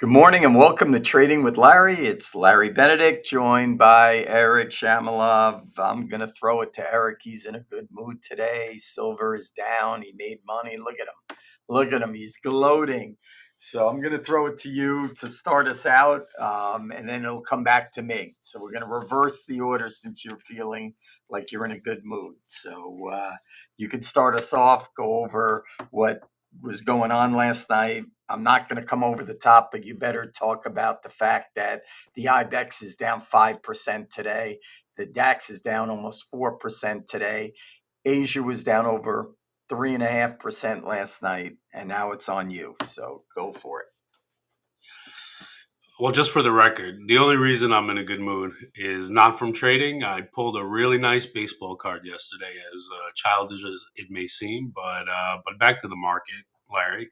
Good morning and welcome to Trading with Larry. It's Larry Benedict joined by Eric Shamilov. I'm going to throw it to Eric. He's in a good mood today. Silver is down. He made money. Look at him. Look at him. He's gloating. So I'm going to throw it to you to start us out, and then it'll come back to me. So we're going to reverse the order since you're feeling like you're in a good mood. So you can start us off, go over what was going on last night. I'm not going to come over the top, but you better talk about the fact that the IBEX is down 5% today. The DAX is down almost 4% today. Asia was down over 3.5% last night, and now it's on you. So go for it. Well, just for the record, the only reason I'm in a good mood is not from trading. I pulled a really nice baseball card yesterday, as childish as it may seem. But back to the market, Larry,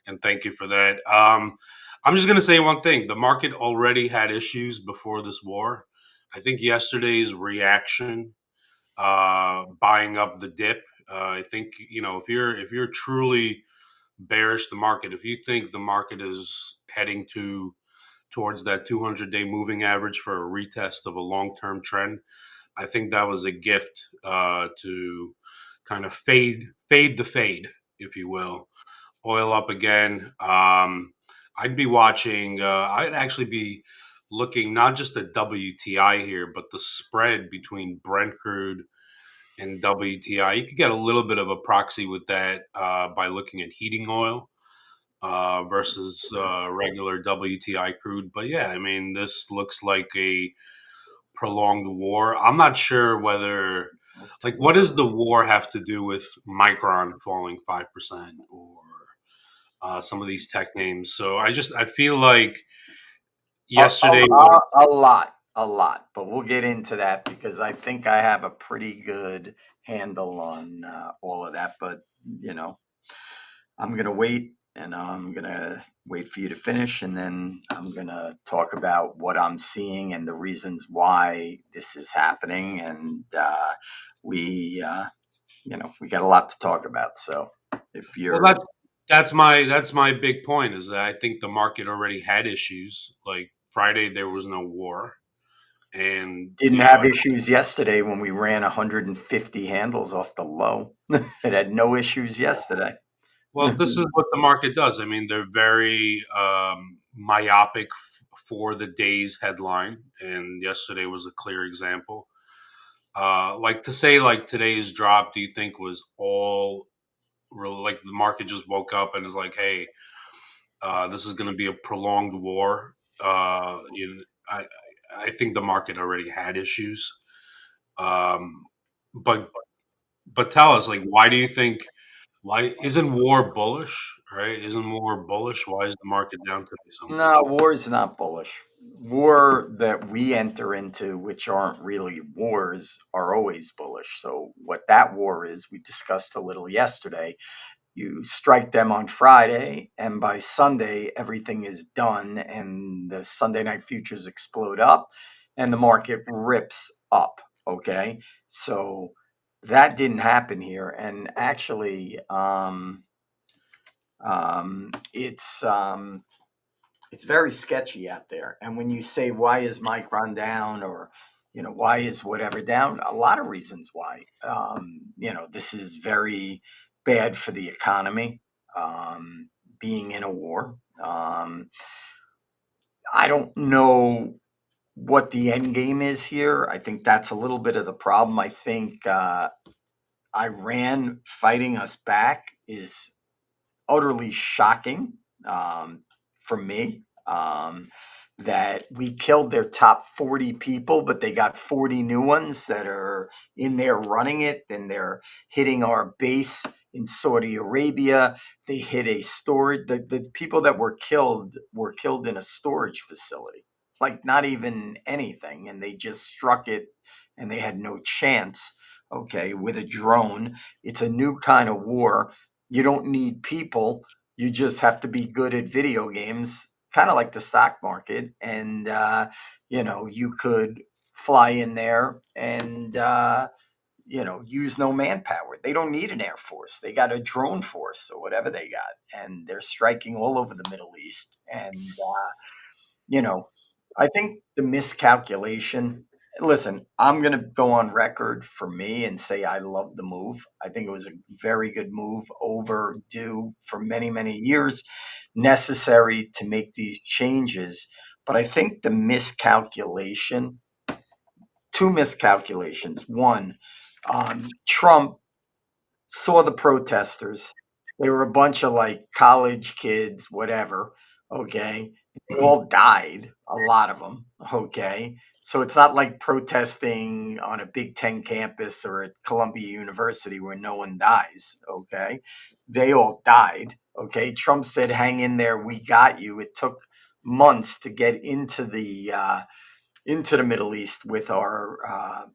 and thank you for that. I'm just going to say one thing: the market already had issues before this war. I think yesterday's reaction, buying up the dip. I think if you're truly bearish the market, if you think the market is heading towards that 200-day moving average for a retest of a long-term trend, I think that was a gift to kind of fade the fade, if you will. Oil up again. I'd be watching. I'd actually be looking not just at WTI here, but the spread between Brent crude and WTI. You could get a little bit of a proxy with that by looking at heating oil versus regular WTI crude. But yeah, I mean, this looks like a prolonged war. I'm not sure what does the war have to do with Micron falling 5% or some of these tech names? So I feel like yesterday. A lot, but we'll get into that because I think I have a pretty good handle on all of that. But you know, I'm gonna wait, and I'm gonna wait for you to finish, and then I'm gonna talk about what I'm seeing and the reasons why this is happening. And we, we got a lot to talk about. So if Well, you're that's my big point is that I think the market already had issues. Like Friday, there was no war, and didn't have issues yesterday when we ran 150 handles off the low. It had no issues yesterday. well, this is what the market does. I mean, they're very myopic for the day's headline, and yesterday was a clear example. Like to say, like today's drop, do you think was all really like the market just woke up and is like, hey, this is going to be a prolonged war? I I think the market already had issues. Um, but tell us, like, why do you think? Why isn't war bullish? Right? Isn't war bullish? Why is the market down today so No, much? war is not bullish. War that we enter into, which aren't really wars, are always bullish. So, what that war is, we discussed a little yesterday. You strike them on Friday, and by Sunday, everything is done, and the Sunday night futures explode up, and the market rips up. Okay. So, that didn't happen here. And actually, it's it's very sketchy out there. And when you say, why is Micron down, or, why is whatever down? A lot of reasons why. This is very bad for the economy, being in a war. I don't know what the end game is here. I think that's a little bit of the problem. I think Iran fighting us back is utterly shocking, for me. That we killed their top 40 people, but they got 40 new ones that are in there running it, and they're hitting our base in Saudi Arabia. They hit a storage. The people that were killed in a storage facility, like not even anything, and they just struck it, and they had no chance. Okay, with a drone, it's a new kind of war. You don't need people. You just have to be good at video games, kind of like the stock market. And, you could fly in there and, use no manpower. They don't need an air force. They got a drone force or whatever they got, and they're striking all over the Middle East. And you know, I think the miscalculation. Listen, I'm going to go on record for me and say I love the move. I think it was a very good move, overdue for many, many years, necessary to make these changes. But I think the miscalculation, two miscalculations. One, Trump saw the protesters. They were a bunch of like college kids, whatever. Okay. They all died, a lot of them. Okay. So it's not like protesting on a Big Ten campus or at Columbia University where no one dies. Okay. They all died. Okay. Trump said, hang in there. We got you. It took months to get into the Middle East with our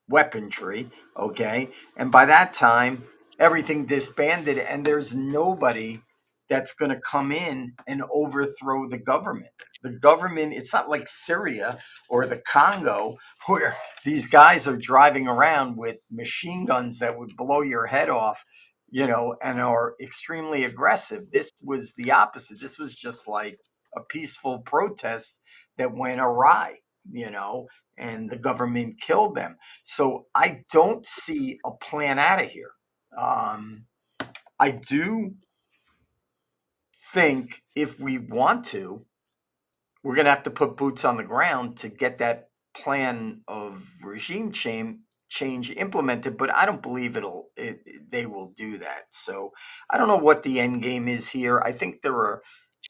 weaponry, okay? And by that time, everything disbanded, and there's nobody that's going to come in and overthrow the government. The government, it's not like Syria or the Congo where these guys are driving around with machine guns that would blow your head off, and are extremely aggressive. This was the opposite. This was just like a peaceful protest that went awry, you know, and the government killed them. So I don't see a plan out of here. I do think if we want to, we're going to have to put boots on the ground to get that plan of regime change implemented. But I don't believe they will do that. So I don't know what the end game is here. I think there are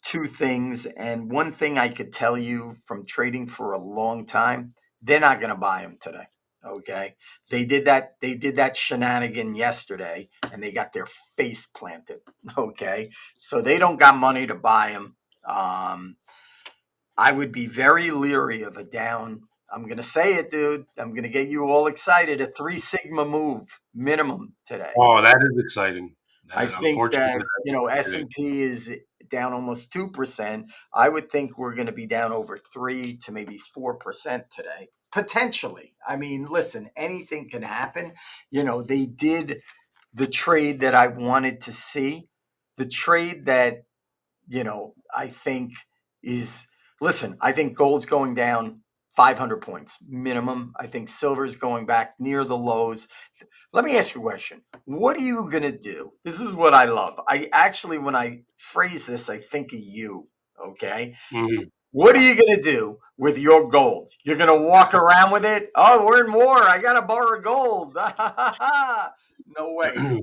two things, and one thing I could tell you from trading for a long time, they're not going to buy them today. Okay, they did that shenanigan yesterday, and they got their face planted. Okay, so they don't got money to buy them. I would be very leery of a down. I'm going to say it, dude. I'm going to get you all excited. A 3 sigma move minimum today. Oh, that is exciting. I That think unfortunately that, that's exciting. S&P is down almost 2%. I would think we're going to be down over 3 to maybe 4% today. Potentially. I mean, listen, anything can happen. They did the trade that I wanted to see. The trade that I think is, listen, I think gold's going down 500 points minimum. I think silver's going back near the lows. Let me ask you a question. What are you going to do? This is what I love. I actually, when I phrase this, I think of you. Okay. Mhm. What are you going to do with your gold? You're going to walk around with it? Oh, we're in war. I got to borrow gold. No way, dude.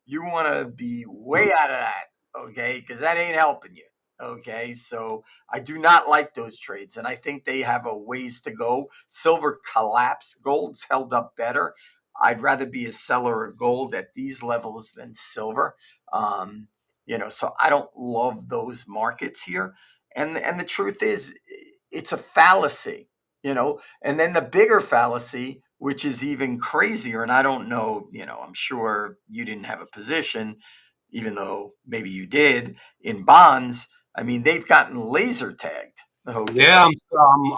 You want to be way out of that, okay? Because that ain't helping you. Okay, so I do not like those trades, and I think they have a ways to go. Silver collapsed, gold's held up better. I'd rather be a seller of gold at these levels than silver. So I don't love those markets here. And the truth is, it's a fallacy, And then the bigger fallacy, which is even crazier, and I don't know, I'm sure you didn't have a position, even though maybe you did in bonds. I mean, they've gotten laser tagged. Okay. Yeah,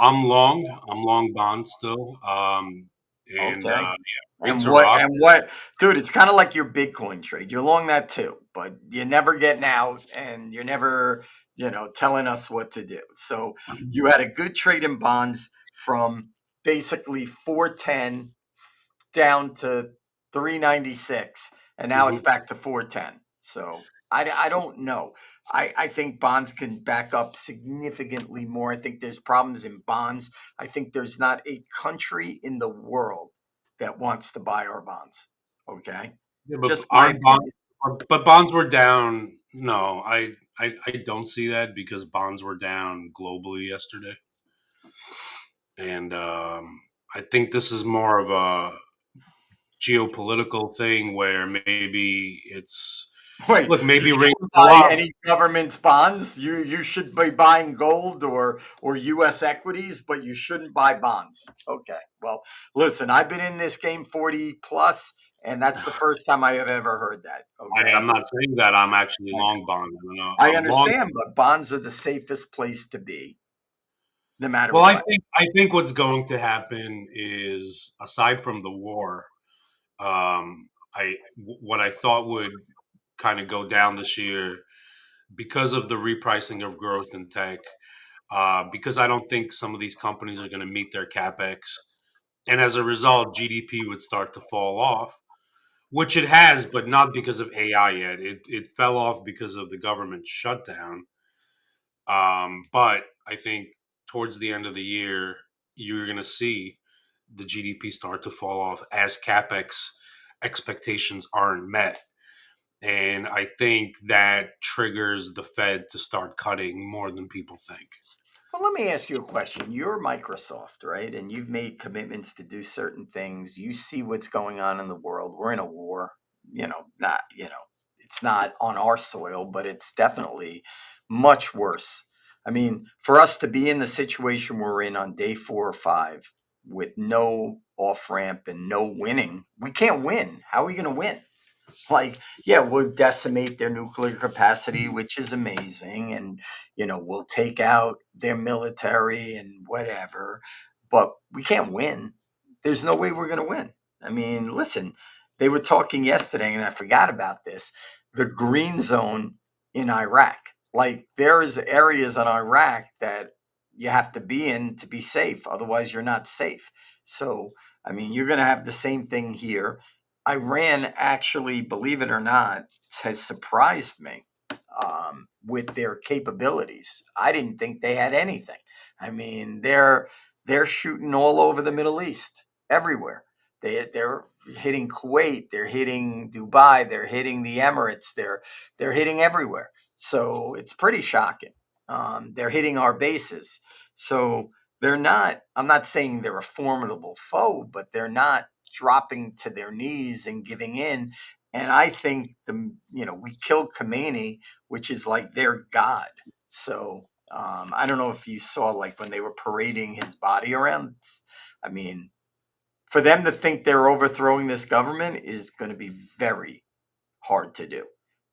I'm long. I'm long bonds still. And Okay. yeah, And rates are what up. and what dude, it's kind of like your Bitcoin trade. You're long that too, but you're never getting out and you're never, telling us what to do. So you had a good trade in bonds from basically 410 down to 396, and now it's Mhm. back to 410. So I don't know. I think bonds can back up significantly more. I think there's problems in bonds. I think there's not a country in the world that wants to buy our bonds. Okay. Yeah, but Just my aren't bonds? opinion. But bonds were down. No, I don't see that because bonds were down globally yesterday, and I think this is more of a geopolitical thing where maybe it's Wait, look you maybe rates shouldn't go buy up. any government's bonds. You should be buying gold or US equities, but you shouldn't buy bonds. Okay. Well, listen, I've been in this game 40 plus, and that's the first time I have ever heard that. Okay. I'm not saying that I'm actually I long bond. I I'm long. understand, but bonds are the safest place to be, no matter Well, what. I think what's going to happen is aside from the war. What I thought would kind of go down this year because of the repricing of growth in tech, because I don't think some of these companies are going to meet their capex, and as a result, GDP would start to fall off, which it has, but not because of AI yet. It fell off because of the government shutdown. But I think towards the end of the year, you're going to see the GDP start to fall off as capex expectations aren't met. And I think that triggers the Fed to start cutting more than people think. Well, let me ask you a question. You're Microsoft, right? And you've made commitments to do certain things. You see what's going on in the world. We're in a war, it's not on our soil, but it's definitely much worse. I mean, for us to be in the situation we're in on day 4 or 5 with no off ramp and no winning, we can't win. How are we going to win? Like, yeah, we'll decimate their nuclear capacity, which is amazing, and we'll take out their military and whatever, but we can't win. There's no way we're going to win. I mean, listen, they were talking yesterday, and I forgot about this, the green zone in Iraq. Like, there's areas in Iraq that you have to be in to be safe, otherwise you're not safe. So I mean, you're going to have the same thing here. Iran actually, believe it or not, has surprised me with their capabilities. I didn't think they had anything. I mean, they're shooting all over the Middle East, everywhere. They're hitting Kuwait, they're hitting Dubai, they're hitting the Emirates, they're hitting everywhere. So it's pretty shocking. They're hitting our bases. So they're not. I'm not saying they're a formidable foe, but they're not dropping to their knees and giving in. And I think we killed Khomeini, which is like their god. So I don't know if you saw like when they were parading his body around. I mean, for them to think they're overthrowing this government is going to be very hard to do.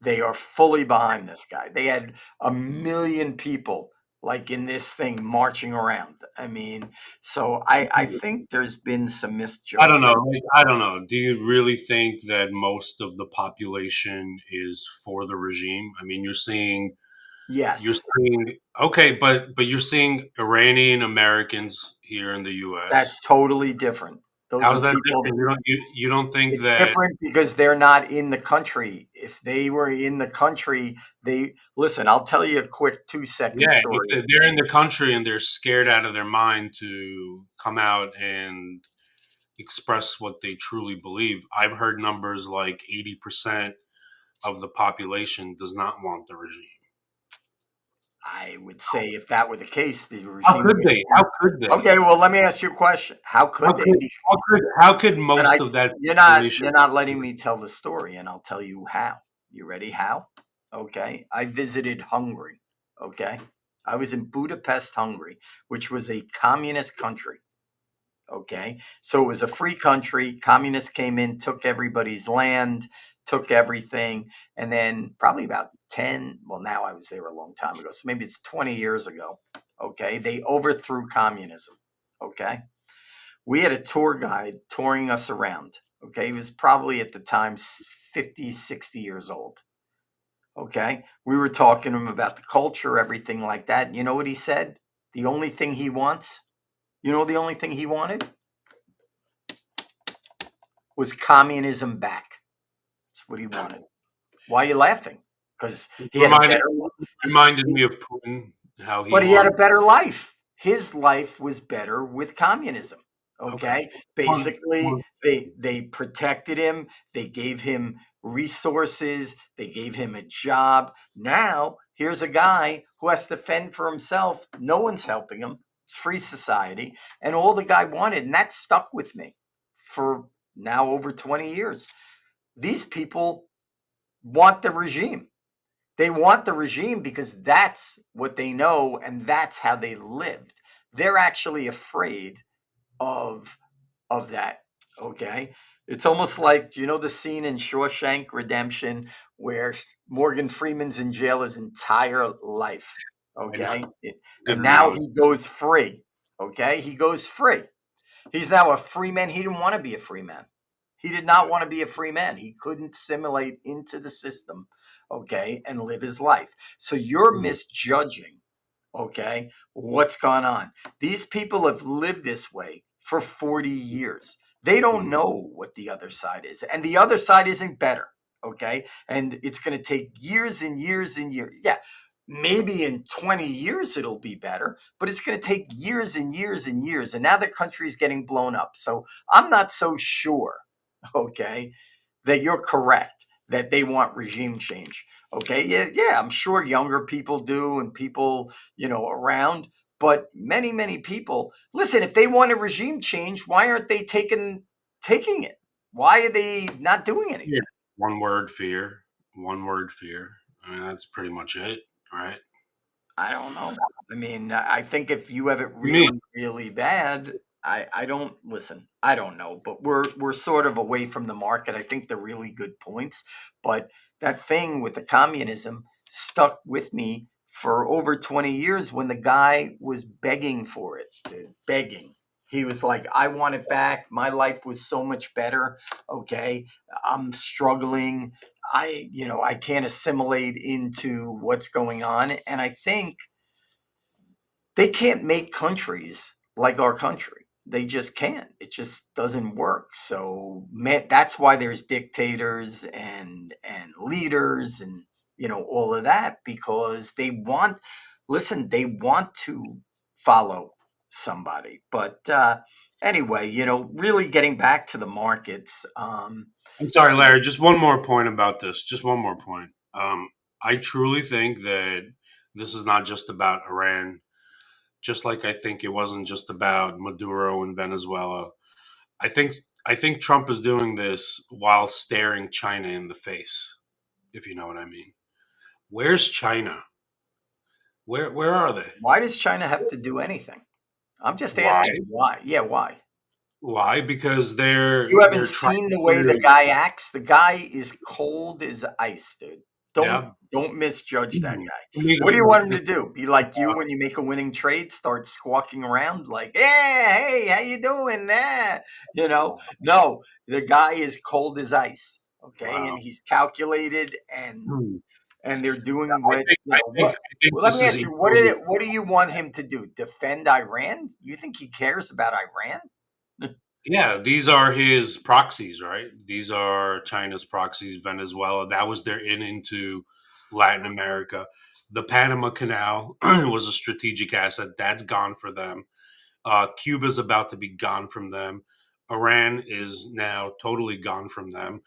They are fully behind this guy. They had 1 million people like in this thing marching around. I mean, so I think there's been some I don't know. misjudgment. I don't know. Do you really think that most of the population is for the regime? I mean, you're Yes, seeing okay, but you're seeing Iranian Americans here in the U.S. that's totally different. Those are How's that people. different? You don't think It's that? different because they're not in the country. If they were in the country, they listen. I'll tell you a quick 2 second Yeah, if story. they're in the country and they're scared out of their mind to come out and express what they truly believe, I've heard numbers like 80% of the population does not want the regime. I would say if that were the case, the How regime could would they? How be could they? okay. Well, let me ask you a question. How How could they could be? how could And most of that you're not population? letting me tell the story, and I'll tell you how. You ready? How? Okay. I visited Hungary. Okay. I was in Budapest, Hungary, which was a communist country. Okay. So it was a free country. Communists came in, took everybody's land, took everything. And then probably about 10, well, now I was there a long time ago. So maybe it's 20 years ago. Okay. They overthrew communism. Okay. We had a tour guide touring us around. Okay. He was probably at the time 50, 60 years old. Okay. We were talking to him about the culture, everything like that. You know what he said? The only thing he wants, the only thing he wanted was communism back. That's what he wanted. Why are you laughing? Because he had a Reminded better, reminded me of Putin, how he but he had a wants. better life. His life was better with communism. Okay, Okay, Putin, basically they protected him. They gave him resources. They gave him a job. Now here's a guy who has to fend for himself. No one's helping him. It's free society, and all the guy wanted, and that stuck with me for now over 20 years. These people want the regime. They want the regime because that's what they know and that's how they lived. They're actually afraid of that. Okay. It's almost like, do you know the scene in Shawshank Redemption where Morgan Freeman's in jail his entire life? I know, Okay. good And now movie. he goes free. Okay. He goes free. He's now a free man. He didn't want to be a free man. He did not Yeah. want to be a free man. He couldn't assimilate into the system, okay, and live his life. So you're Mhm. misjudging, okay, what's gone on. These people have lived this way for 40 years. They don't Mhm. know what the other side is, and the other side isn't better, okay? And it's going to take years and years and years. Yeah, maybe in 20 years it'll be better, but it's going to take years and years and years. And now the country's getting blown up. So I'm not so sure, okay, that you're correct that they want regime change. Okay, yeah, I'm sure younger people do, and people, around. But many people listen. If they want a regime change, why aren't they taking it? Why are they not doing anything? Fear. One word, fear. One word, fear. I mean, that's pretty much it, right? I don't know. I mean, I think if you have it You mean? really, really bad, I don't listen. I don't know, but we're sort of away from the market. I think they're really good points, but that thing with the communism stuck with me for over 20 years when the guy was begging for it, dude, begging. He was like, I want it back. My life was so much better. Okay. I'm struggling. I can't assimilate into what's going on. And I think they can't make countries like our country. They just can't. It just doesn't work. So man, that's why there's dictators and leaders and all of that, because they want to follow somebody. But anyway, really getting back to the markets. I'm sorry, Larry. Just one more point about this. Just one more point. I truly think that this is not just about Iran. Just like I think it wasn't just about Maduro and Venezuela. I think I think Trump is doing this while staring China in the face, if you know what I mean. Where's China? Where are they? Why does China have to do anything? I'm just Why? asking why. Yeah, why? Why? Because You haven't they're trying seen the way the to, guy acts. The guy is cold as ice, dude. Don't yeah. don't misjudge that Mhm. guy. What do you Neither want him to do? Be like you uh, when you make a winning trade, start squawking around like, "Yeah, hey, how you doing?" No, the guy is cold as ice. Okay, and wow. he's calculated, and Hmm. and they're doing I what think I think what. I think Well, let this me is ask you, equally. what do you want him to do? Defend Iran? You think he cares about Iran? Yeah, these are his proxies, right? These are China's proxies. Venezuela, that was their in into Latin America. The Panama Canal was a strategic asset. That's gone for them. Cuba's about to be gone from them. Iran is now totally gone from them.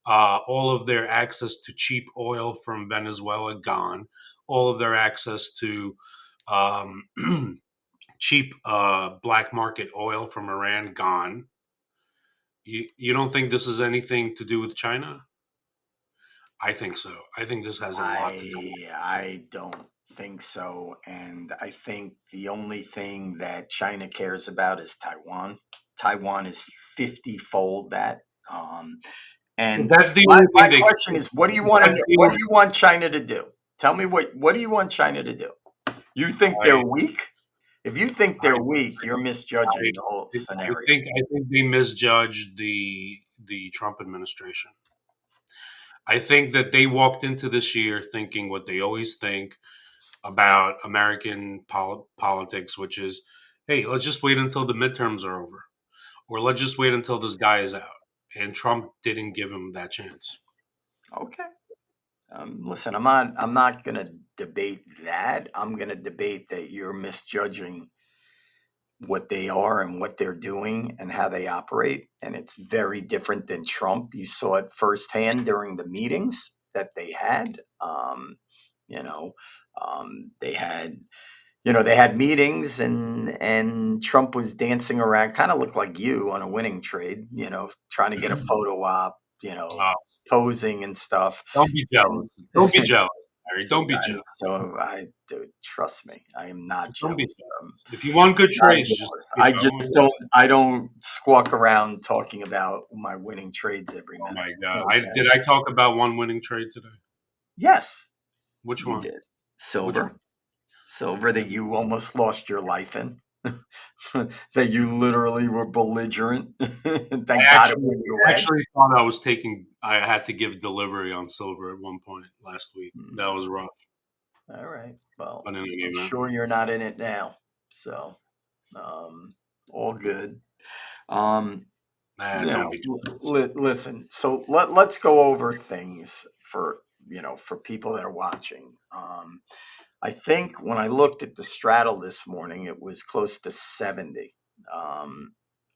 All of their access to cheap oil from Venezuela gone. All of their access to um, cheap black market oil from Iran gone. You don't think this is anything to do with China? I think so. I think this has a lot to do. I don't think so, and I think the only thing that China cares about is Taiwan. Taiwan is 50-fold that. If And that's the my only my thing they, question is, what do you if want that's them? the What do only, you want China to do? Tell me what do you want China to do? You think I, they're weak? If you think I, they're weak, you're misjudging the whole scenario. I think they misjudged the Trump administration. I think that they walked into this year thinking what they always think about American politics, which is, hey, let's just wait until the midterms are over, or let's just wait until this guy is out. And Trump didn't give him that chance. Okay. Listen, I'm not going to debate that. I'm going to debate that you're misjudging what they are and what they're doing and how they operate. And it's very different than Trump. You saw it firsthand during the meetings that they had. You know, they had they had meetings, and Trump was dancing around, kind of looked like you on a winning trade, trying to get a photo op, Uh, posing and stuff. don't be And jealous. Don't be jealous, Harry. dude, Don't be jealous. dude, trust me, I am not Don't be jealous. jealous. If you want good Not trades, just jealous. I I want. just I don't squawk around talking about my winning trades every Oh minute. my god! Okay. Did I talk about one winning trade today? Yes, Which you one? did. Which one? Silver that you almost lost your life in. that you literally were belligerent. Thank I God it actually went your way. actually thought I had to give delivery on silver at one point last week. That Mm, was rough. all right. Well, But in any I'm event, sure you're not in it now. So, um, all good. Um, don't now, be too listen. So let's go over things for for people that are watching. I think when I looked at the straddle this morning, it was close to 70.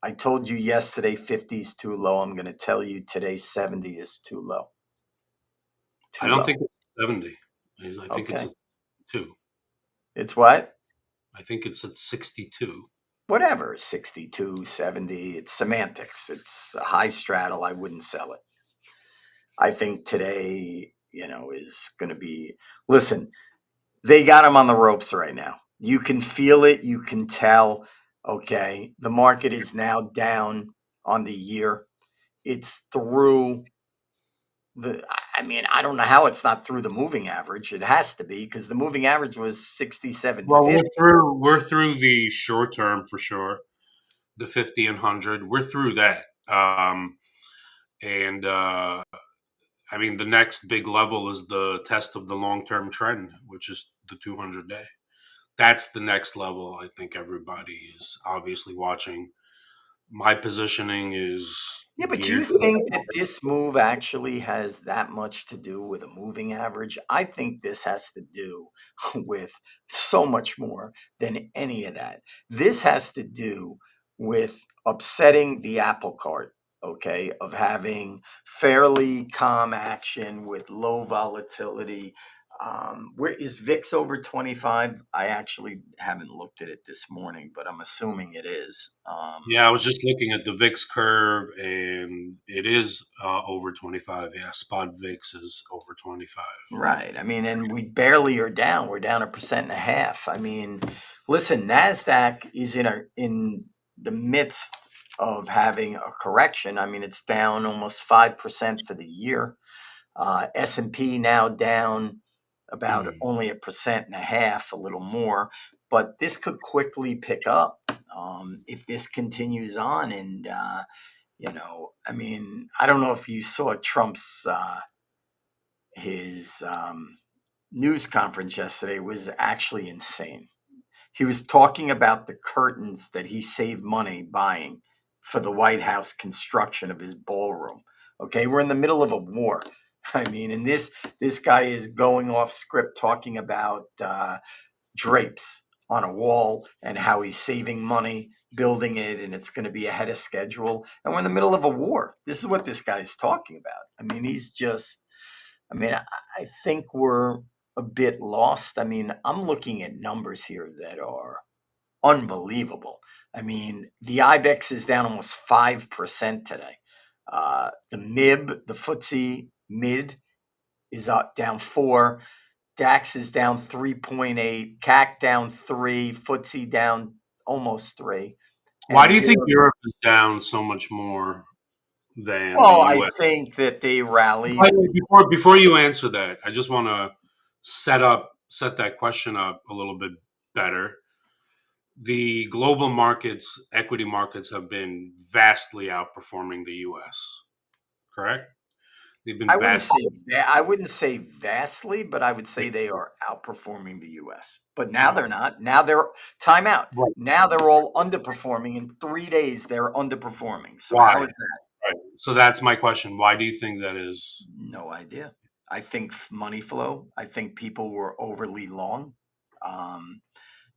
I told you yesterday 50 is too low. I'm going to tell you today 70 is too low. I Too don't low. think it's 70. I think it's Okay. at 2. It's what? I think it's at 62. Whatever. 62, 70. It's semantics. It's a high straddle. I wouldn't sell it. I think today, is going to be. Listen, they got him on the ropes right now. You can feel it. You can tell. Okay. The market is now down on the year. It's through I mean, I don't know how it's not through the moving average. It has to be because the moving average was Well, 67.50. we're through the short term for sure. The 50 and 100. We're through that. And I mean, the next big level is the test of the long term trend, which is the 200-day. That's the next level. I think everybody is obviously watching. My positioning is Yeah, but do you geared to think that this move actually has that much to do with a moving average? I think this has to do with so much more than any of that. This has to do with upsetting the apple cart, okay, of having fairly calm action with low volatility. Where is VIX over 25? I actually haven't looked at it this morning, but I'm assuming it is. Yeah, I was just looking at the VIX curve, and it is over 25. Yeah, spot VIX is over 25. Right. I mean, and we barely are down. We're down 1.5%. I mean, listen, Nasdaq is in the midst of having a correction. I mean, it's down almost 5% for the year. S&P now down about only 1.5%, a little more. But this could quickly pick up if this continues on. And I mean, I don't know if you saw Trump's his news conference yesterday was actually insane. He was talking about the curtains that he saved money buying for the White House construction of his ballroom. Okay, we're in the middle of a war. I mean, and this guy is going off script talking about drapes on a wall and how he's saving money building it and it's going to be ahead of schedule. And we're in the middle of a war. This is what this guy's talking about. I mean, he's just I mean, I think we're a bit lost. I mean, I'm looking at numbers here that are unbelievable. I mean, the IBEX is down almost 5% today. The MIB, the FTSE mid, is up down 4. DAX is down 3.8. CAC down 3. FTSE down almost 3. Why do And you think we're Europe is down so much more than the well, I U.S.? think that they rallied. By the way, before you answer that, I just want to set that question up a little bit better. The global markets, equity markets, have been vastly outperforming the U.S. Correct? They've been vastly. I wouldn't say vastly, but I would say they are outperforming the US. But now No. they're not. Now they're time out. Right. Now they're all underperforming. In 3 days, they're underperforming. So how Why? is that? Right. So that's my question. Why do you think that is? No idea. I think money flow. I think people were overly long. Um,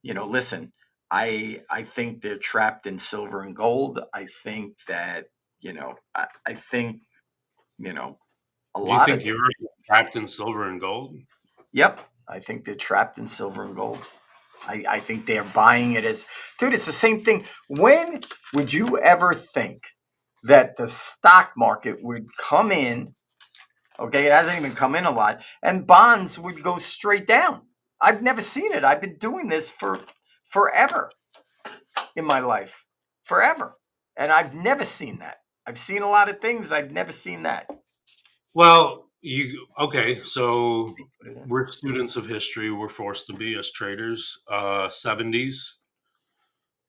listen, I think they're trapped in silver and gold. I think that, I think, you know, a Do you lot of think different Europe is things. trapped in silver and gold? Yep. I think they're trapped in silver and gold. I think they're buying it as, dude, it's the same thing. When would you ever think that the stock market would come in? Okay, it hasn't even come in a lot, and bonds would go straight down. I've never seen it. I've been doing this for forever in my life, forever. And I've never seen that. I've seen a lot of things. I've never seen that. Well, you okay? So Put it in. we're students of history. We're forced to be as traders. 70s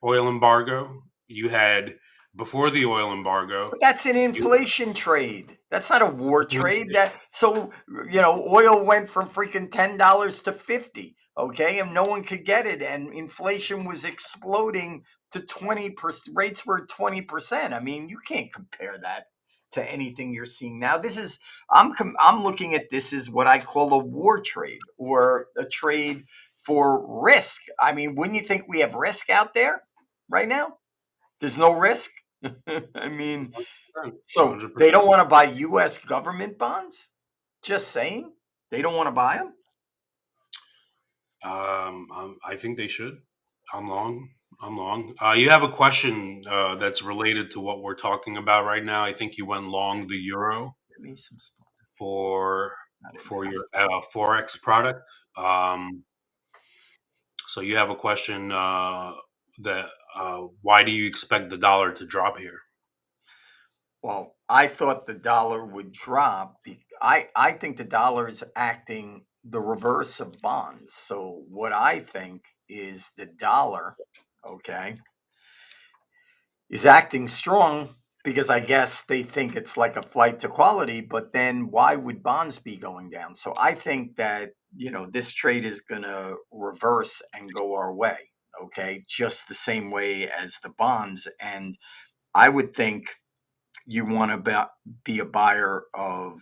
oil embargo. You had before the oil embargo. But that's an You inflation trade. That's not a war trade. That so oil went from freaking $10 to 50, okay, and no one could get it, and inflation was exploding to 20%. Rates were 20%. I mean, you can't compare that to anything you're seeing now. This is I'm looking at this as what I call a war trade or a trade for risk. I mean, wouldn't you think we have risk out there right now? There's no risk. I mean, so they 100%. don't want to buy U.S. government bonds? Just saying, they don't want to buy them. I think they should. I'm long. I'm long. You have a question that's related to what we're talking about right now. I think you went long the euro Give me some spot. for Not in for there. your forex product. Um, so you have a question that why do you expect the dollar to drop here? Well, I thought the dollar would drop. I think the dollar is acting the reverse of bonds. So what I think is the dollar, okay, is acting strong because I guess they think it's like a flight to quality, but then why would bonds be going down? So I think that, this trade is going to reverse and go our way, okay, just the same way as the bonds. And I would think you want to be a buyer of,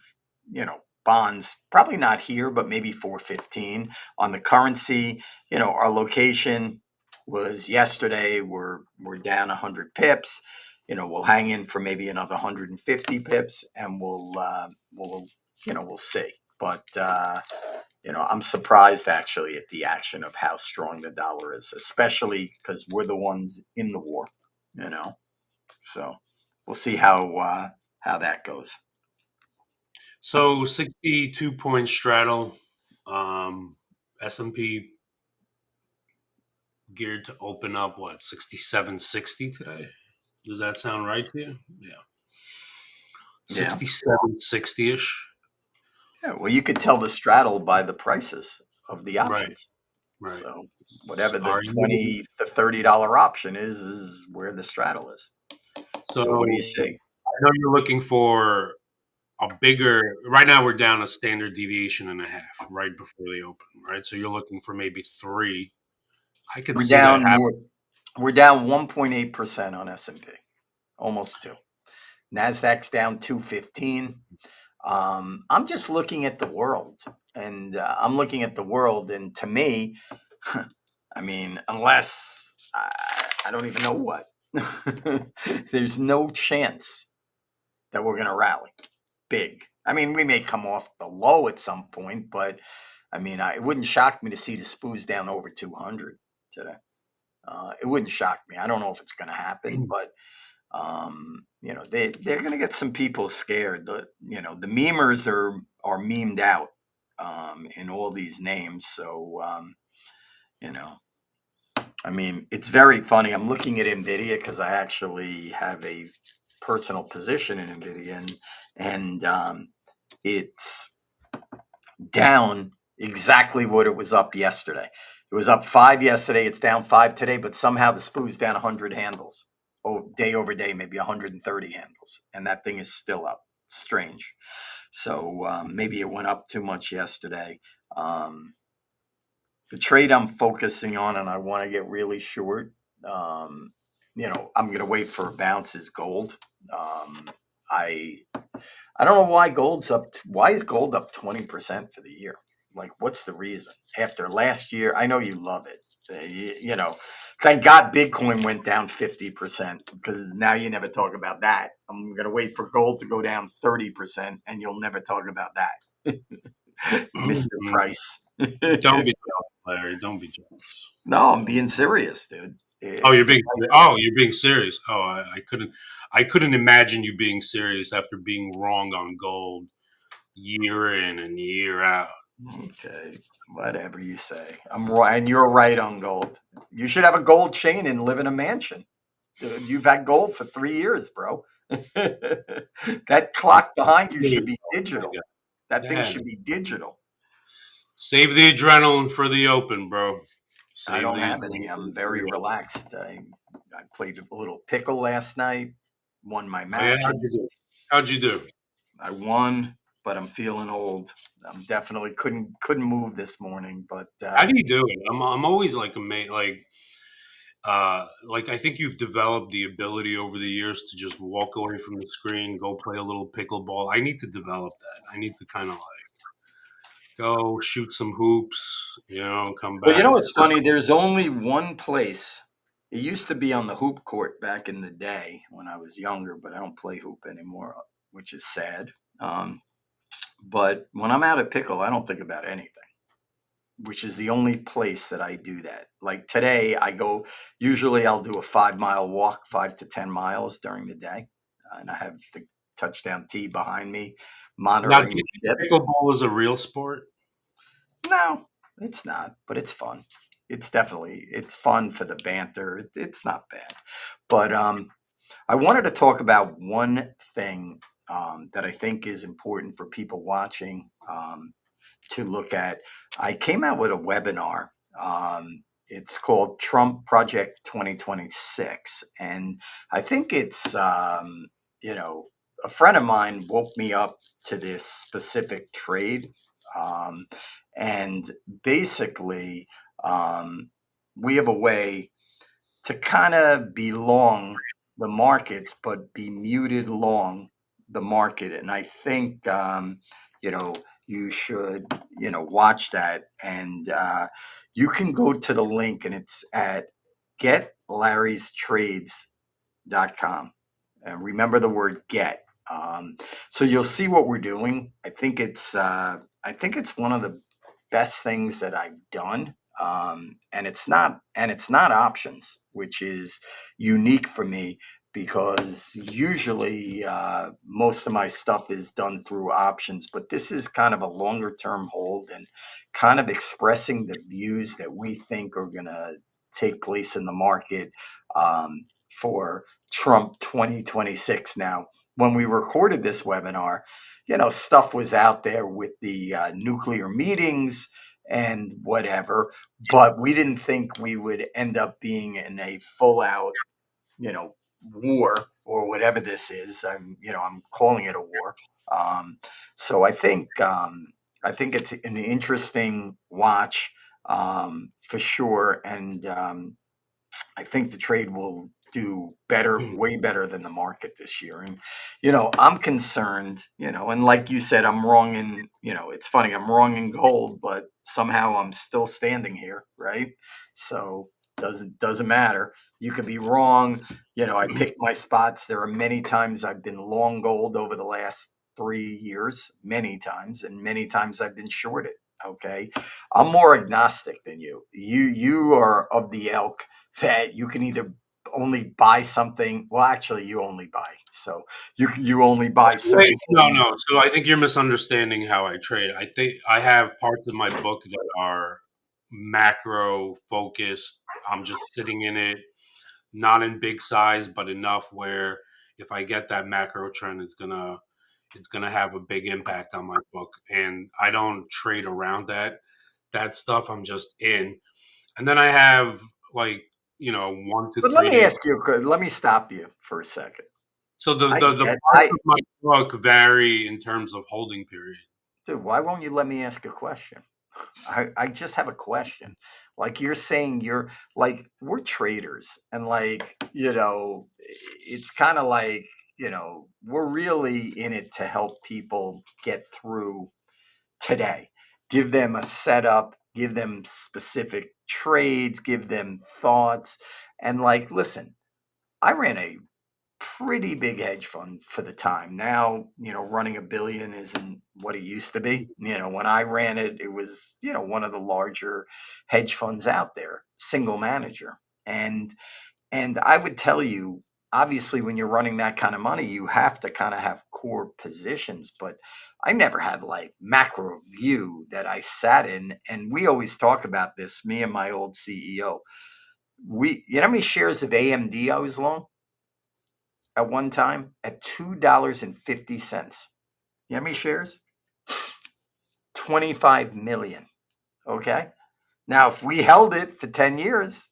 bonds, probably not here, but maybe 415 on the currency. Our location was yesterday. We're down 100 pips. We'll hang in for maybe another 150 pips, and we'll see. But I'm surprised actually at the action of how strong the dollar is, especially because we're the ones in the war. You know, so we'll see how that goes. So 62 point straddle. Um, S&P geared to open up what 67.60 today. Does that sound right to you? Yeah, Yeah. 67.60 ish. Yeah. Well, you could tell the straddle by the prices of the Right, options. right. So whatever the Are you 20 to $30 option is where the straddle is. so? So what do you see? I know you're looking for a bigger. Right now, we're down a standard deviation and a half right before they open. Right, so you're looking for maybe three. I could We're see that down happen. more. We're down 1.8% on S&P, almost two. Nasdaq's down 215. I'm just looking at the world, and I'm looking at the world, and to me, I mean, unless I don't even know what, there's no chance that we're going to rally big. I mean, we may come off the low at some point, but I mean, it wouldn't shock me to see the SPOOs down over 200 today. It wouldn't shock me. I don't know if it's going to happen, but they're going to get some people scared. The memers are memed out in all these names. So you know, I mean, it's very funny. I'm looking at Nvidia because I actually have a personal position in Nvidia, and it's down exactly what it was up yesterday. It was up 5 yesterday. It's down 5 today, but somehow the SPOO's down 100 handles. Oh, day over day, maybe 130 handles, and that thing is still up. Strange. So maybe it went up too much yesterday. Um, the trade I'm focusing on, and I want to get really short. Um, I'm going to wait for a bounce. Is gold. I I don't know why gold's up. Why is gold up 20% for the year? Like, what's the reason? After last year, I know you love it. Thank God Bitcoin went down 50% because now you never talk about that. I'm going to wait for gold to go down 30% and you'll never talk about that. Mr. Price. Don't be jealous, Larry. Don't be jealous. No, I'm being serious, dude. Oh, you're being serious. Oh, I couldn't imagine you being serious after being wrong on gold year in and year out. Okay, whatever you say. I'm right, and you're right on gold. You should have a gold chain and live in a mansion. Dude, you've had gold for 3 years, bro. That clock behind you should be digital. That thing Yeah, should be digital. save the adrenaline for the open, bro. I Save don't the have any. I'm very relaxed. I played a little pickle last night, won my Oh yeah, how'd you matches. do? How'd you do? I won, but I'm feeling old. I'm definitely couldn't move this morning, but How do you do it? I'm always like amazed. Like I think you've developed the ability over the years to just walk away from the screen, go play a little pickleball. I need to develop that. I need to kind of like go shoot some hoops, come well, you back. know what's funny? There's only one place. It used to be on the hoop court back in the day when I was younger, but I don't play hoop anymore, which is sad. Um, but when I'm out at pickle, I don't think about anything, which is the only place that I do that. Like today, usually I'll do a 5 mile walk, 5 to 10 miles during the day. And I have the touchdown tee behind me, Now, do monitoring you the ship. think pickleball is a real sport? No, it's not, but it's fun. It's fun for the banter. It's not bad. But I wanted to talk about one thing that I think is important for people watching. To look at. I came out with a webinar. It's called Trump Project 2026. And I think you know, a friend of mine woke me up to this specific trade. Um, and basically, um, we have a way to kind of be long the markets, but be muted long the market. And I think, you know, you should, watch that. And you can go to the link and it's at getlarrystrades.com. And remember the word get. So you'll see what we're doing. I think it's one of the best things that I've done. And it's not options, which is unique for me because usually most of my stuff is done through options, but this is kind of a longer term hold and kind of expressing the views that we think are going to take place in the market for Trump 2026. Now, when we recorded this webinar, stuff was out there with the nuclear meetings and whatever, but we didn't think we would end up being in a full out, war or whatever this is. I'm calling it a war. Um, so I think it's an interesting watch for sure, and I think the trade will do better, way better than the market this year. And, I'm concerned, and like you said, I'm wrong in, it's funny, I'm wrong in gold, but somehow I'm still standing here, right? So doesn't matter. You could be wrong. I picked my spots. There are many times I've been long gold over the last 3 years, many times, and many times I've been shorted. Okay. I'm more agnostic than you. You are of the elk that you can either only buy something. Well, actually, you only buy. So you only buy Wait, certain no, things. no. So I think you're misunderstanding how I trade. I think I have parts of my book that are macro focused. I'm just sitting in it, not in big size, but enough where if I get that macro trend, it's gonna have a big impact on my book. And I don't trade around that. That stuff I'm just in. And then I have like, 1 to But let 3 me days. ask you. Let me stop you for a second. So the, I the, the get. parts of my book vary in terms of holding period. Dude. Why won't you let me ask a question? I just have a question. Like you're saying, we're traders, and it's kind of like we're really in it to help people get through today. Give them a setup, give them specific trades, give them thoughts. And listen, I ran a pretty big hedge fund for the time. Now, running a billion isn't what it used to be. When I ran it, it was, one of the larger hedge funds out there, single manager. And I would tell you, obviously, when you're running that kind of money, you have to kind of have core positions. But I never had macro view that I sat in. And we always talk about this, me and my old CEO. You know how many shares of AMD I was long at one time? At $2.50. You know how many shares? 25 million. Okay. Now, if we held it for 10 years,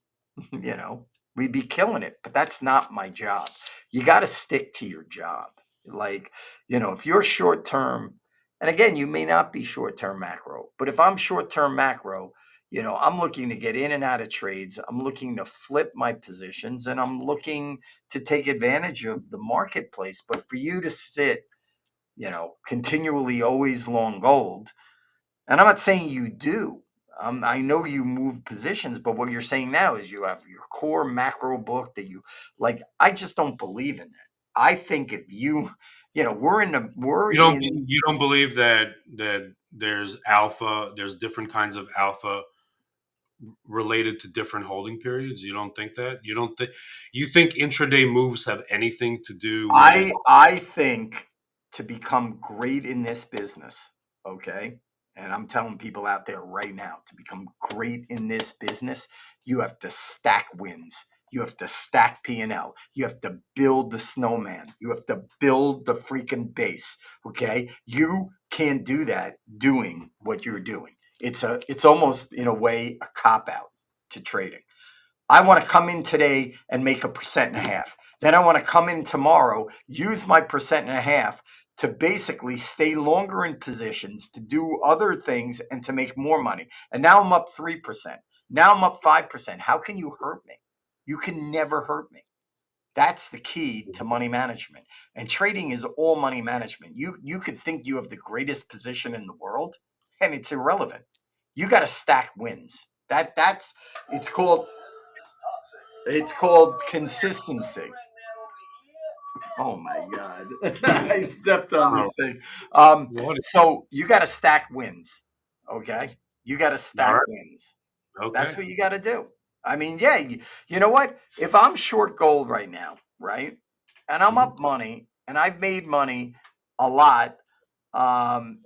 you know, we'd be killing it. But that's not my job. You got to stick to your job. Like, if you're short term, and again, you may not be short term macro, but if I'm short term macro, I'm looking to get in and out of trades. I'm looking to flip my positions and I'm looking to take advantage of the marketplace. But for you to sit, continually always long gold, and I'm not saying you do. I know you move positions, but what you're saying now is you have your core macro book that you like. I just don't believe in that. I think if we're in. You don't believe that there's different kinds of alpha related to different holding periods? You don't think that? You think intraday moves have anything to do with? I think to become great in this business, okay? And I'm telling people out there right now, to become great in this business, you have to stack wins. You have to stack P&L. You have to build the snowman. You have to build the freaking base, okay? You can't do that doing what you're doing. It's almost in a way a cop out to trading. I want to come in today and make 1.5%. Then I want to come in tomorrow, use my 1.5% to basically stay longer in positions, to do other things, and to make more money. And now I'm up 3%. Now I'm up 5%. How can you hurt me? You can never hurt me. That's the key to money management. And trading is all money management. You could think you have the greatest position in the world, and it's irrelevant. You got to stack wins. That's it's called consistency. Oh my god. I stepped on Oh, this thing. what? So you got to stack wins. Okay? You got to All stack right. wins. That's Okay. what you got to do. I mean, yeah, you know what? If I'm short gold right now, right? And I'm Mhm. up money and I've made money a lot, um,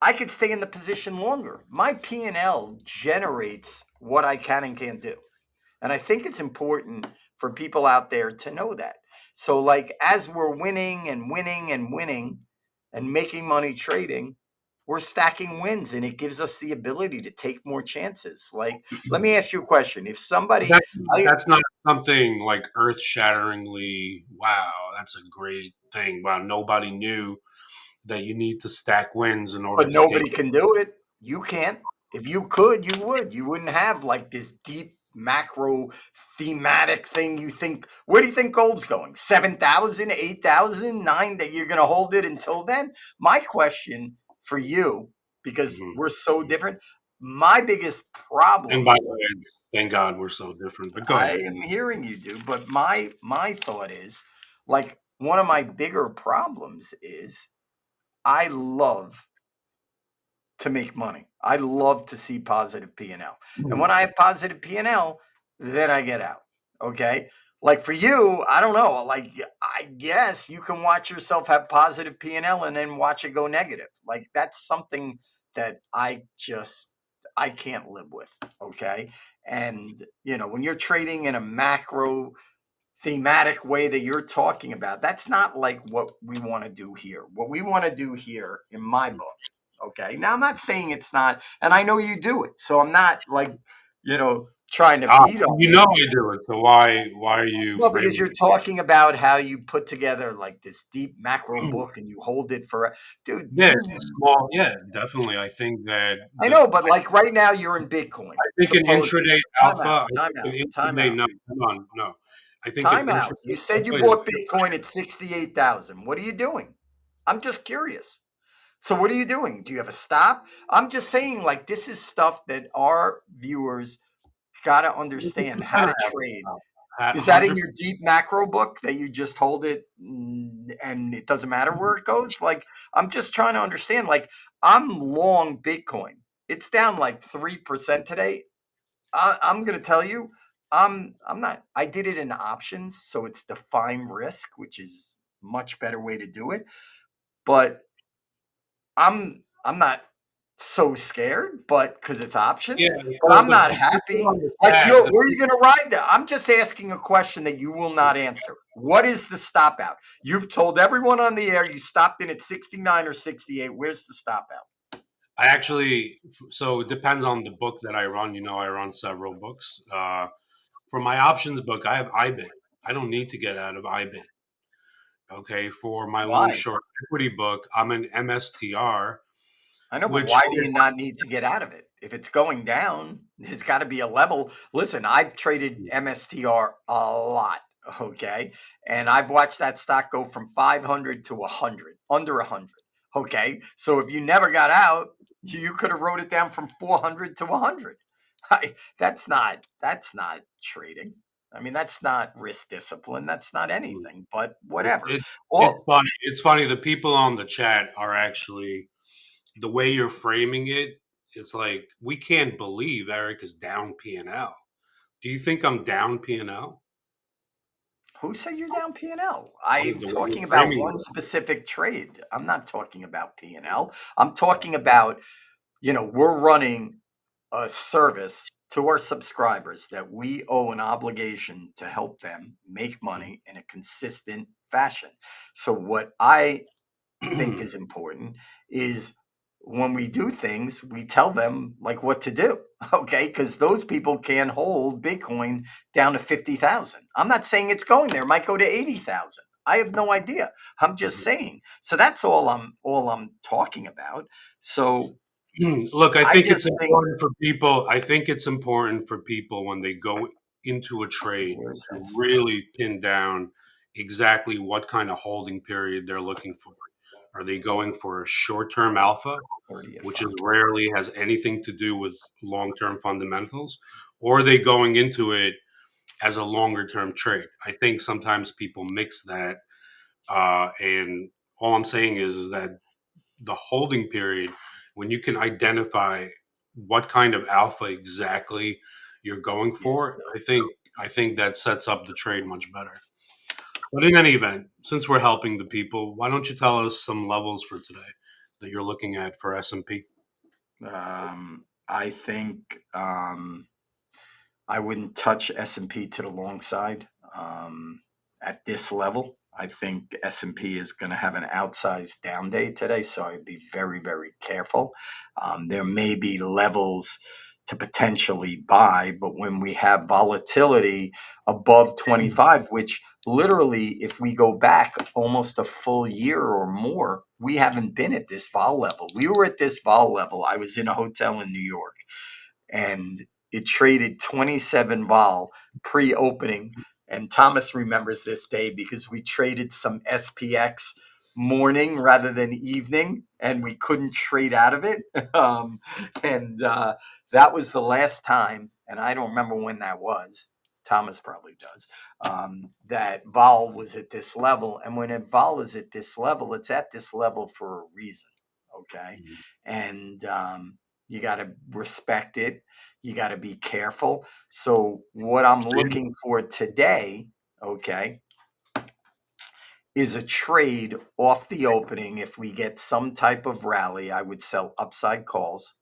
I could stay in the position longer. My P&L generates what I can and can't do. And I think it's important for people out there to know that. So, like, as we're winning and winning and winning and making money trading, we're stacking wins and it gives us the ability to take more chances. Like, let me ask you a question. If But somebody, I, that's not something like earth shatteringly. Wow, that's a great thing. Wow, nobody knew that you need to stack wins in order but to take. nobody can do it. You can't. If you could, you would. You wouldn't have like this deep macro thematic thing. You think, where do you think gold's going? 7,000, 8,000, 9 that you're going to hold it until then? My question for you, because Mhm, we're so mhm. different, my biggest And problem, by the way, thank God we're so different. But go I ahead. am hearing you do, but my thought is like one of my bigger problems is I love to make money. I love to see positive P&L. And when I have positive P&L, then I get out. Okay? Like for you, I don't know. Like I guess you can watch yourself have positive P&L and then watch it go negative. Like that's something that I can't live with, okay? And when you're trading in a macro thematic way that you're talking about, that's not like what we want to do here. What we want to do here in my book, okay? Now, I'm not saying it's not, and I know you do it. So I'm not like, trying to Ah, beat on you you. know I do it. So why are you No, because framing you're talking about how you put together like this deep macro it? book and you hold it for, dude, Yeah, small. Yeah, definitely. I think that I know, but like right now you're in Bitcoin, I think an supposedly. intraday Time alpha. out, I time think out, an time intraday. out. No, come on, no. I think an Time out. intraday You said you alpha is bought Bitcoin at 68,000. What are you doing? I'm just curious. So what are you doing? Do you have a stop? I'm just saying, like, this is stuff that our viewers got to understand how 100% to I have a trade. stop. Is that in 100. your deep macro book that you just hold it and it doesn't matter where it goes? Like, I'm just trying to understand. Like, I'm long Bitcoin. It's down like 3% today. I'm going to tell you, I'm not. I did it in options, so it's defined risk, which is much better way to do it. But I'm not so scared, but because it's Yeah. options, but So I'm the not people happy. on the Like tag, you, where are you going to ride that? I'm just asking a question that you will not answer. What is the stop out? You've told everyone on the air you stopped in at 69 or 68. Where's the stop out? I actually, so it depends on the book that I run. I run several books. For my options book, I have IBIT. I don't need to get out of IBIT. Okay. For my long Why? short equity book, I'm an MSTR, I know, but which, why do you not need to get out of it? If it's going down, there's got to be a level. Listen, I've traded MSTR a lot, okay? And I've watched that stock go from 500 to 100, under 100, okay? So if you never got out, you could have wrote it down from 400 to 100. That's not trading. I mean, that's not risk discipline. That's not anything, but whatever. it, it's All funny. It's funny. The people on the chat are actually, the way you're framing it, it's like, we can't believe Eric is down P&L. Do you think I'm down P&L? Who said you're down P&L? I mean, I'm the way you're talking about framing one it. specific trade. I'm not talking about P&L. I'm talking about, we're running a service to our subscribers that we owe an obligation to help them make money in a consistent fashion. So what I think is important is when we do things, we tell them like what to do. Okay. Because those people can hold Bitcoin down to 50,000. I'm not saying it's going there, it might go to 80,000. I have no idea. I'm just saying. So that's all I'm talking about. So Look, I I think it's just think, important for people. I think it's important for people when they go into a trade where's that to spread? really pin down exactly what kind of holding period they're looking for. Are they going for a short-term alpha, 30 at which 5. is rarely has anything to do with long-term fundamentals, or are they going into it as a longer-term trade? I think sometimes people mix that, and all I'm saying is that the holding period, when you can identify what kind of alpha exactly you're going Yes. for, I think that sets up the trade much better. But in any event, since we're helping the people, why don't you tell us some levels for today that you're looking at for S&P? I think I wouldn't touch S&P to the long side at this level. I think S&P is going to have an outsized down day today, so I'd be very, very careful. There may be levels to potentially buy, but when we have volatility above 25, which literally, if we go back almost a full year or more, we haven't been at this vol level. We were at this vol level. I was in a hotel in New York and it traded 27 vol pre-opening. And Thomas remembers this day because we traded some SPX morning rather than evening, and we couldn't trade out of it. And that was the last time, and I don't remember when that was. Thomas probably does. That vol was at this level, and when a vol is at this level, it's at this level for a reason. Okay, and you got to respect it. You got to be careful. So, what I'm looking for today, okay, is a trade off the opening. If we get some type of rally, I would sell upside calls.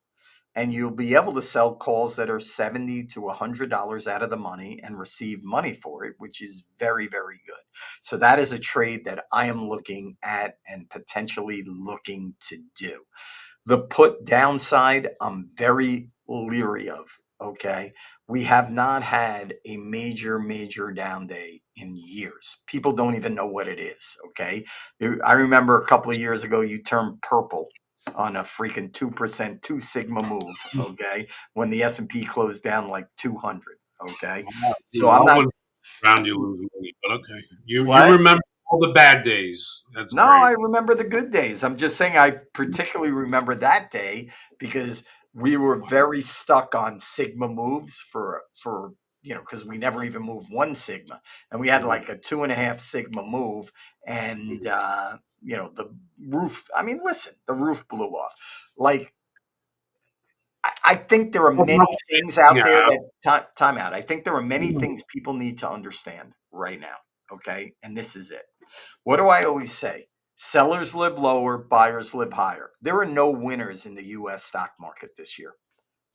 And you'll be able to sell calls that are $70 to $100 out of the money and receive money for it, which is very, very good. So, that is a trade that I am looking at and potentially looking to do. The put downside, I'm very leery of. Okay. We have not had a major, major down day in years. People don't even know what it is. Okay. I remember a couple of years ago, you turned purple on a freaking 2%, 2 sigma move. Okay. When the S&P closed down like 200. Okay. So I I'm not, wouldn't around you losing money, but okay. You what? remember all the bad days. That's No, I great. remember the good days. I'm just saying I particularly remember that day because we were very stuck on sigma moves for because we never even moved one sigma, and we had Mhm. like a 2.5 sigma move, and the roof. I mean, listen, the roof blew off. Like I think there are many things out there Yeah. that time out. I think there are many things people need to understand right now. Okay, and this is it. What do I always say? Sellers live lower, buyers live higher. There are no winners in the US stock market this year.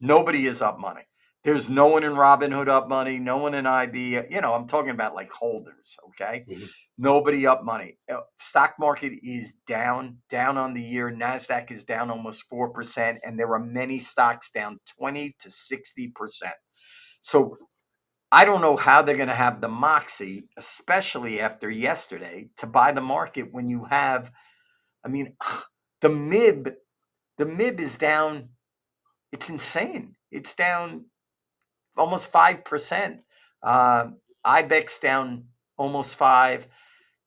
Nobody is up money. There's no one in Robinhood up money, no one in IB. I'm talking about like holders, okay? Mhm. Nobody up money. Stock market is down on the year. Nasdaq is down almost 4%, and there are many stocks down 20 to 60%. So I don't know how they're going to have the moxie, especially after yesterday, to buy the market when you have, I mean, the MIB, the MIB is down. It's insane. It's down almost 5%. IBEX down almost 5.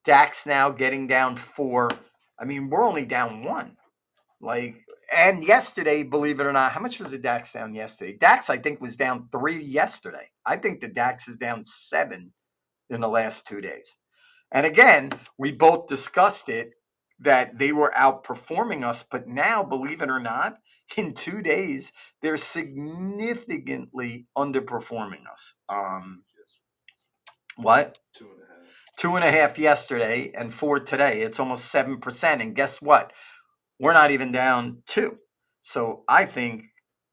DAX now getting down 4. I mean, we're only down 1. Like, and yesterday, believe it or not, how much was the DAX down yesterday? DAX, I think, was down 3 yesterday. I think the DAX is down 7 in the last 2 days. And again, we both discussed it that they were outperforming us, but now, believe it or not, in 2 days, they're significantly underperforming us. What? 2.5 yesterday and 4 today. It's almost 7%. And guess what? We're not even down 2. So I think,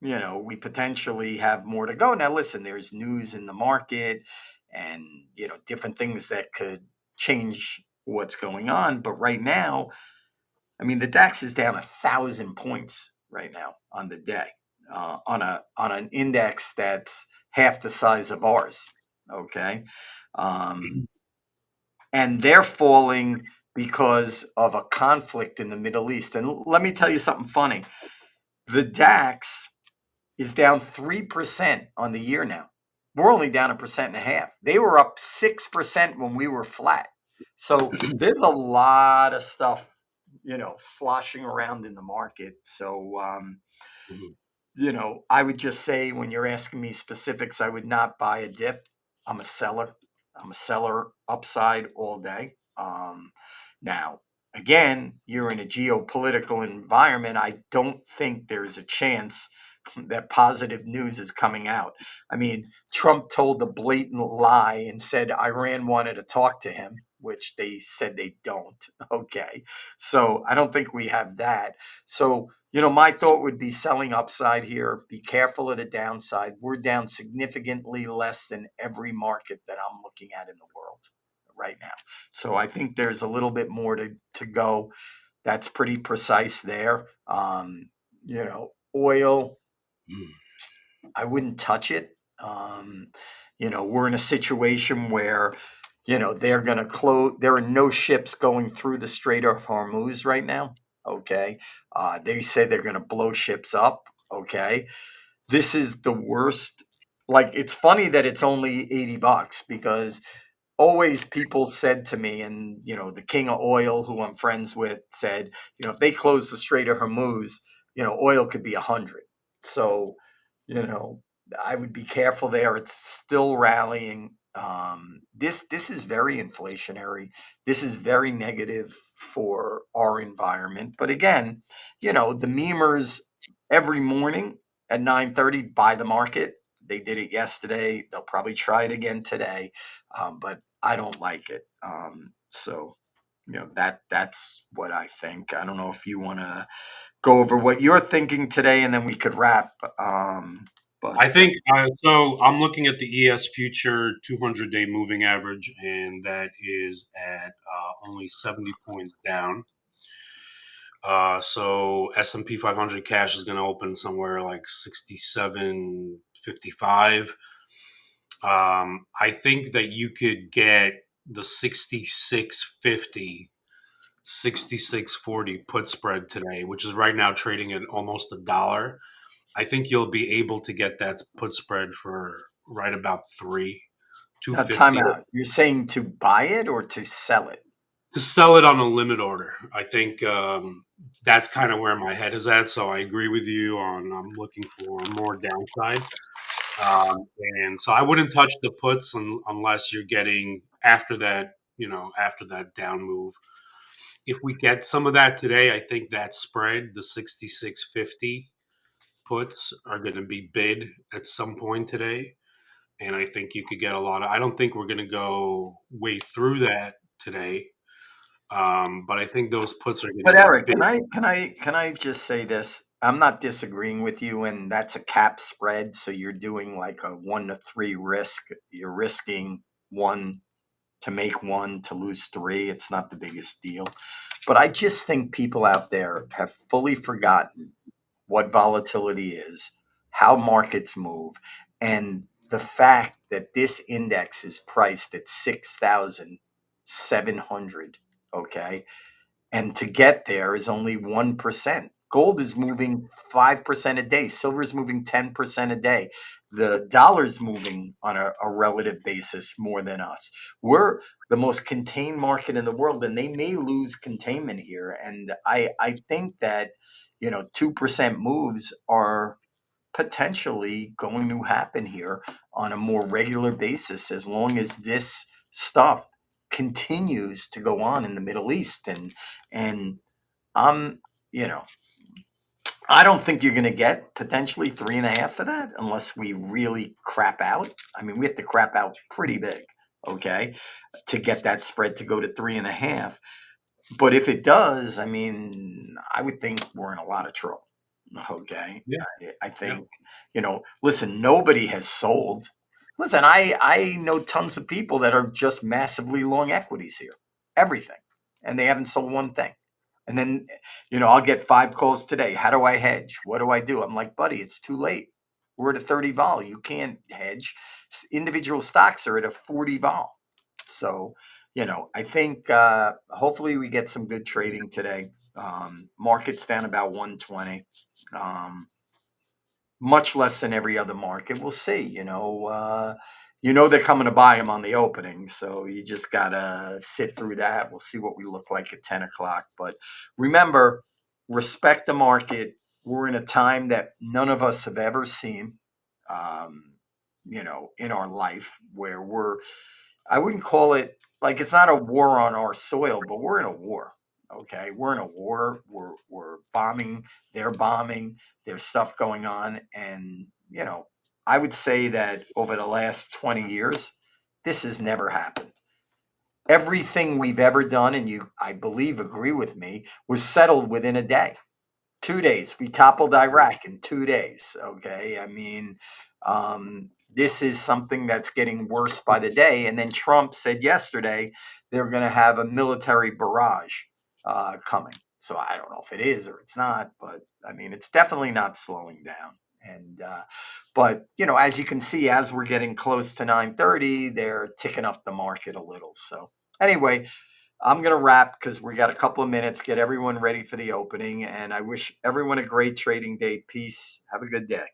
we potentially have more to go. Now, listen, there's news in the market and, different things that could change what's going on. But right now, I mean, the DAX is down 1,000 points right now on the day, on an index that's half the size of ours. Okay. Um, and they're falling because of a conflict in the Middle East. And let me tell you something funny. The DAX is down 3% on the year now. We're only down 1.5%. They were up 6% when we were flat. So there's a lot of stuff, sloshing around in the market. So, Mhm. I would just say when you're asking me specifics, I would not buy a dip. I'm a seller. I'm a seller upside all day. Now, again, you're in a geopolitical environment. I don't think there's a chance that positive news is coming out. I mean, Trump told a blatant lie and said Iran wanted to talk to him, which they said they don't. Okay. So I don't think we have that. So, my thought would be selling upside here. Be careful of the downside. We're down significantly less than every market that I'm looking at in the world right now. So I think there's a little bit more to go. That's pretty precise there. Oil, Mhm. I wouldn't touch it. We're in a situation where, they're going to close. There are no ships going through the Strait of Hormuz right now. Okay. They say they're going to blow ships up. Okay. This is the worst. Like, it's funny that it's only $80 because always people said to me, and the king of oil, who I'm friends with, said, if they close the Strait of Hormuz, oil could be 100. So, you know, I would be careful there. It's still rallying. This is very inflationary. This is very negative for our environment. But again, the memers every morning at 9:30 buy the market. They did it yesterday. They'll probably try it again today. But I don't like it. So that's what I think. I don't know if you want to go over what you're thinking today, and then we could wrap. But I think so. I'm looking at the ES future 200-day moving average, and that is at only 70 points down. So S&P 500 cash is going to open somewhere like 67.55. I think that you could get the 66.50, 66.40 put spread today, which is right now trading at almost $1. I think you'll be able to get that put spread for right about two now, time fifty out. You're saying to buy it or to sell it? to sell it on a limit order. I think that's kind of where my head is at. So I agree with you on I'm looking for more downside. And so I wouldn't touch the puts unless you're getting after that, after that down move. If we get some of that today, I think that spread, the 66.50 puts, are going to be bid at some point today. And I think you could get a lot of. I don't think we're going to go way through that today, but I think those puts are going to But get Eric, bid. can I just say this? I'm not disagreeing with you, and that's a cap spread. So you're doing like a 1 to 3 risk. You're risking one to make one to lose three. It's not the biggest deal. But I just think people out there have fully forgotten what volatility is, how markets move, and the fact that this index is priced at 6,700. Okay. And to get there is only 1%. Gold is moving 5% a day. Silver is moving 10% a day. The dollar's moving on a relative basis more than us. We're the most contained market in the world, and they may lose containment here. And I think that, 2% moves are potentially going to happen here on a more regular basis as long as this stuff continues to go on in the Middle East. And I'm, you know, I don't think you're going to get potentially 3.5 to that unless we really crap out. I mean, we have to crap out pretty big, okay, to get that spread to go to 3.5. But if it does, I mean, I would think we're in a lot of trouble. Okay. Yeah, I yeah, think, listen, nobody has sold. Listen, I know tons of people that are just massively long equities here, everything, and they haven't sold one thing. And then, I'll get 5 calls today. How do I hedge? What do I do? I'm like, buddy, it's too late. We're at a 30 vol. You can't hedge. Individual stocks are at a 40 vol. So, I think hopefully we get some good trading today. Market's down about 120, much less than every other market. We'll see. They're coming to buy them on the opening, so you just gotta sit through that. We'll see what we look like at 10 o'clock. But remember, respect the market. We're in a time that none of us have ever seen. Um, in our life where I wouldn't call it like it's not a war on our soil, but we're in a war. Okay, we're in a war. We're bombing. They're bombing. There's stuff going on, and I would say that over the last 20 years, this has never happened. Everything we've ever done, and you, I believe, agree with me, was settled within a day. 2 days. We toppled Iraq in 2 days. Okay. I mean, this is something that's getting worse by the day. And then Trump said yesterday they're going to have a military barrage coming. So I don't know if it is or it's not, but I mean, it's definitely not slowing down. And but as you can see, as we're getting close to 9:30, they're ticking up the market a little. So anyway, I'm going to wrap because we got a couple of minutes, get everyone ready for the opening. And I wish everyone a great trading day. Peace. Have a good day.